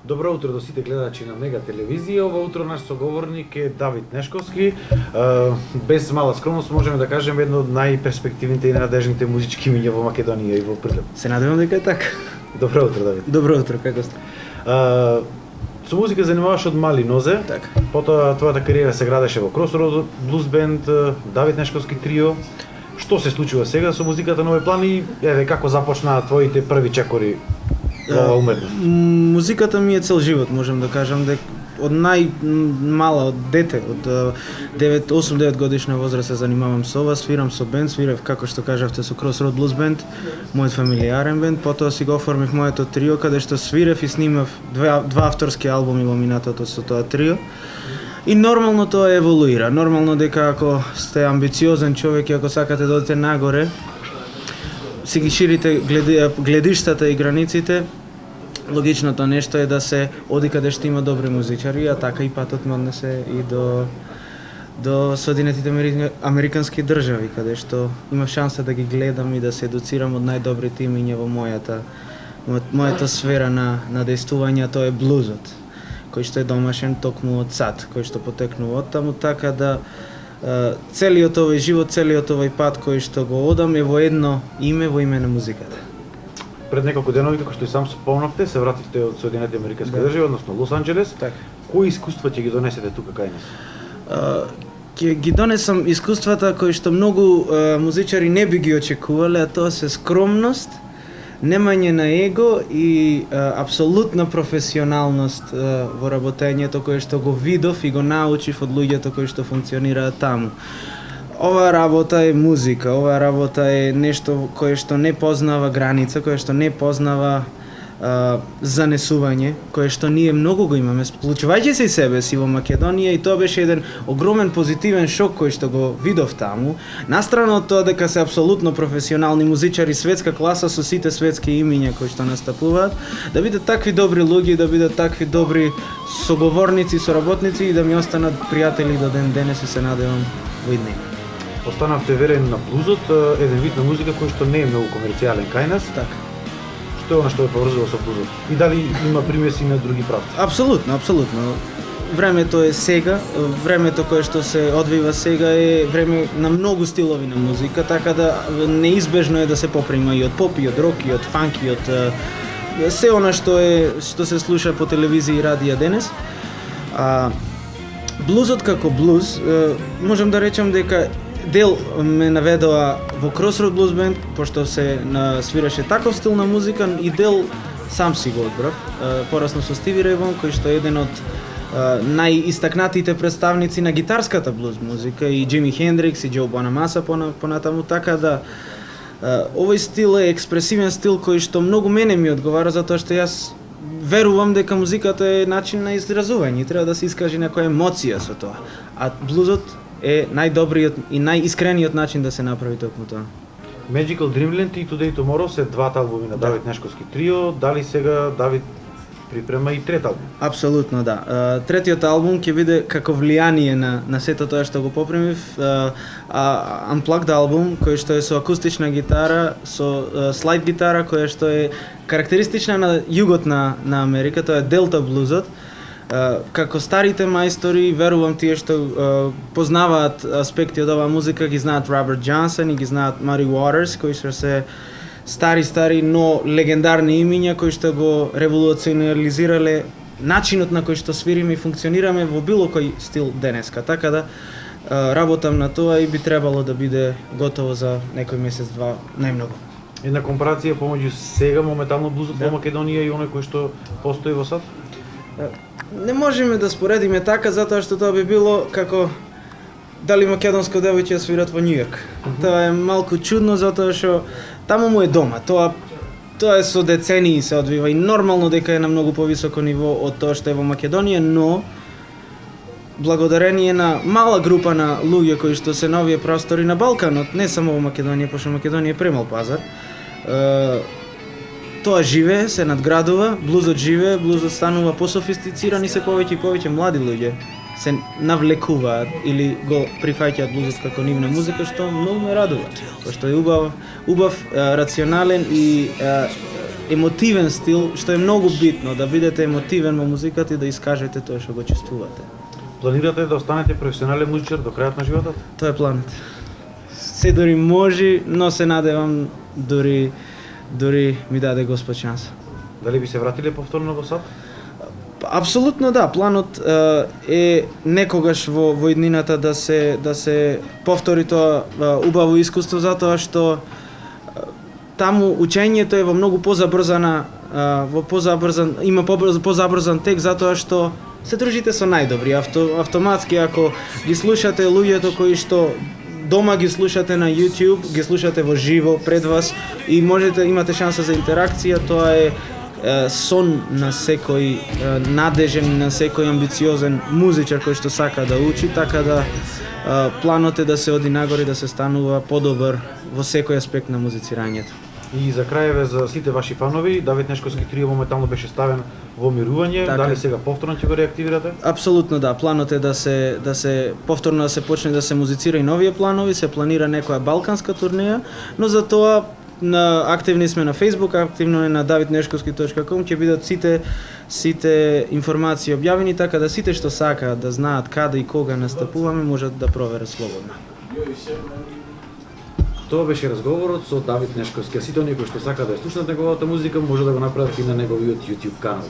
Добро утро до сите гледачи на Мега телевизија. Ова утро наш соговорник е Давид Нешковски. Без мала скромност можеме да кажеме едно од најперспективните и најнадежните музички имиња во Македонија и во Прилеп. Се надевам дека е така. Добро утро, Давид. Добро утро, како сте? Со музика занимаваш од мали нозе. Така. Потоа твојата кариера се градеше во Crossroads Blues Band, Давид Нешковски трио. Што се случува сега со музиката на овој план и еве како започнаа твоите први чекори во оваа уметност? Музиката ми е цел живот, можам да кажам дека од најмала, од дете, од 8-9 годишна возраст се занимавам со ова, свирам со бенд, свирав како што кажавте со Crossroads Blues Band, мојот фамилиарен бенд, потоа си го оформив моето трио каде што свирев и снимав два авторски албуми во минатото со тоа трио. И нормално тоа еволуира. Нормално дека ако сте амбициозен човек и ако сакате да одите нагоре, си ги ширите гледиштата и границите, логичното нешто е да се оди каде што има добри музичари, а така и патот ме однесе и до Соединетите Американски држави, каде што имав шанса да ги гледам и да се едуцирам од најдобрите имиња во мојата сфера на дејствување, тоа е блузот, кој што е домашен токму од САД, кој што потекнува од таму, така да целиот овој живот, целиот овој пат кој што го одам е во едно име, во име на музиката. Пред неколку денови, како што и сам спомнавте, се вративте од Соединетите Американски држави, односно Лос Анџелес. Така. Кои искуства ќе ги донесете тука кај нас? Ќе ги донесам искуствата кои што многу музичари не би ги очекувале, а тоа се скромност, немање на его и апсолутна професионалност во работењето кое што го видов и го научив од луѓето кои што функционираат таму. Оваа работа е музика, оваа работа е нешто кое што не познава граница, кое што не познава занесување, кое што ние многу го имаме, склучувајќи се и себе си во Македонија, и тоа беше еден огромен позитивен шок кој што го видов таму. Настрана од тоа дека се апсолутно професионални музичари, светска класа со сите светски имиња кои што настапуваат, да бидат такви добри луѓе, да бидат такви добри соговорници, соработници и да ми останат пријатели до ден денес и се надевам во иднина. Останавте верен на блузот, еден вид на музика кој што не е многу комерцијален кај нас. Така. Што е она што е поврзува со блузот? И дали има примеси на други правци? Апсолутно, апсолутно. Времето е сега, времето кое што се одвива сега е време на многу стилови на музика, така да неизбежно е да се поприма и од поп, и од рок, и од фанк, и од се она што се слуша по телевизија и радија денес. Блузот како блуз, можам да речам дека дел ме наведоа во Crossroads Blues Band, пошто се свираше таков стил на музика, и дел сам си го одбрав. Порасно со Стиви Рей Вон, кој што е еден од најистакнатите представници на гитарската блуз музика, и Джими Хендрикс и Џо Бонамаса понатаму, така да овој стил е експресивен стил кој што многу мене ми одговара, затоа што јас верувам дека музиката е начин на изразување и треба да се искаже некоја емоција со тоа. А блузот е најдобриот и најискрениот начин да се направи токму тоа. Magical Dreamland и Today Tomorrow се двата албуми на Давид Нешковски трио. Дали сега Давид припрема и трет албум? Апсолутно да. Третиот албум ќе биде како влијание на сето тоа што го попремив, Unplugged албум кој што е со акустична гитара, со слайд гитара која што е карактеристична на југот на Америка, тоа е Делта блузот. Како старите мајстори, верувам тие што познаваат аспекти од оваа музика, ги знаат Роберт Джонсон и ги знаат Muddy Waters, кои што се стари, но легендарни имиња кои што го револуционализирале начинот на кој што свириме и функционираме во било кој стил денеска. Така да работам на тоа и би требало да биде готово за некој месец-два најмногу. Една компарација помеѓу сега моментално блузот во Македонија и оној кој што постои во САД? Не можеме да споредиме така, затоа што тоа би било како дали македонско девојче свират во Њујорк. Тоа е малку чудно затоа што таму му е дома. Тоа е со децении се одвива и нормално дека е на многу повисоко ниво од тоа што е во Македонија, но благодарение на мала група на луѓе кои што се на овие простори на Балканот, не само во Македонија, пошто Македонија е премал пазар, тоа живее, се надградува, блузот живее, блузот станува пософистициран и се повеќе и повеќе млади луѓе се навлекуваат или го прифаќаат блузот како нивна музика, што многу ме радува, пошто е убав, рационален и емотивен стил, што е многу битно, да бидете емотивен во музиката и да искажете тоа што го чувствувате. Планирате да останете професионален музичар до крајот на животот? Тоа е планот. Се дори може, но се надевам дури ми даде Господ шанса. Дали би се вратиле повторно во САД? Апсолутно да, планот е некогаш во иднината да се повтори тоа убаво искуство, затоа што таму учењето е во многу позабрзана, има позабрзан тек, затоа што се дружите со најдобри. Автоматски ако ги слушате луѓето кои што дома ги слушате на YouTube, ги слушате во живо пред вас и имате шанса за интеракција, тоа е сон на секој надежен, на секој амбициозен музичар кој што сака да учи, така да планот е да се оди нагоре, да се станува подобар во секој аспект на музицирањето. И за крајеве за сите ваши фанови, Давид Нешковски трио моментално беше ставен во мирување, така. Дали сега повторно ќе го реактивирате? Апсолутно да, планот е да се повторно да се почне да се музицира и нови планови, се планира некоја балканска турнеја, но за тоа активни сме на Facebook, активно е на davidneškovski.com, ќе бидат сите информации објавени, така да сите што сакаат да знаат каде и кога настапуваме можат да проверат слободно. Тоа беше разговорот со Давид Нешковски. Сите оние кои што сакаат да ја слушнат неговата музика може да го направат и на неговиот YouTube канал.